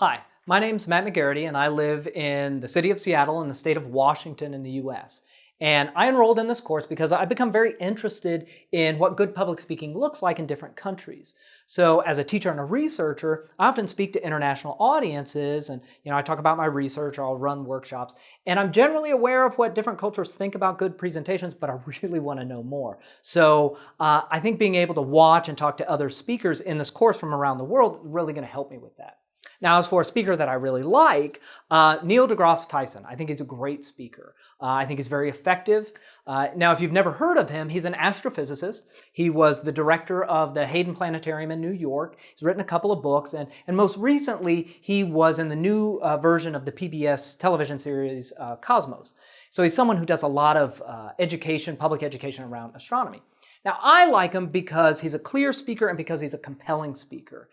Hi, my name's Matt McGarity and I live in the city of Seattle in the state of Washington in the US. And I enrolled in this course because I've become very interested in what good public speaking looks like in different countries. So as a teacher and a researcher, I often speak to international audiences and I talk about my research or I'll run workshops. And I'm generally aware of what different cultures think about good presentations, but I really want to know more. So I think being able to watch and talk to other speakers in this course from around the world is really going to help me with that. Now, as for a speaker that I really like, Neil deGrasse Tyson. I think he's a great speaker. I think he's very effective. Now, if you've never heard of him, he's an astrophysicist. He was the director of the Hayden Planetarium in New York. He's written a couple of books, and most recently, he was in the new version of the PBS television series Cosmos. So he's someone who does a lot of education, public education around astronomy. Now, I like him because he's a clear speaker and because he's a compelling speaker.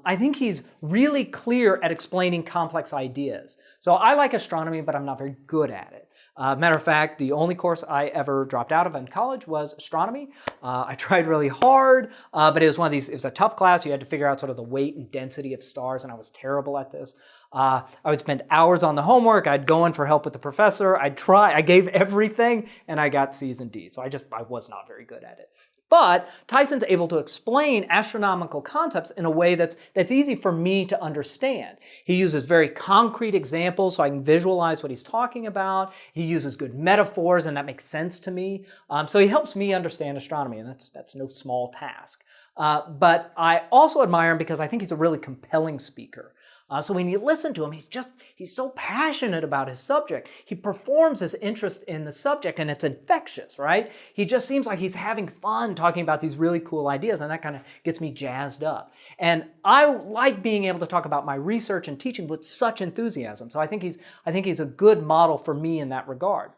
I think he's really clear at explaining complex ideas. So I like astronomy, but I'm not very good at it. Matter of fact, the only course I ever dropped out of in college was astronomy. I tried really hard, but it was one of these, it was a tough class. You had to figure out sort of the weight and density of stars, and I was terrible at this. I would spend hours on the homework. I'd go in for help with the professor. I'd try. I gave everything, and I got C's and D's. So I was not very good at it. But Tyson's able to explain astronomical concepts in a way that's easy for me to understand. He uses very concrete examples so I can visualize what he's talking about. He uses good metaphors, and that makes sense to me. So he helps me understand astronomy, and that's no small task. But I also admire him because I think he's a really compelling speaker. So when you listen to him, he's so passionate about his subject. He performs his interest in the subject, and it's infectious, right? He just seems like he's having fun talking about these really cool ideas, and that kind of gets me jazzed up. And I like being able to talk about my research and teaching with such enthusiasm. So I think he's a good model for me in that regard.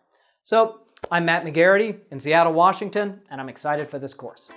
So I'm Matt McGarity in Seattle, Washington, and I'm excited for this course.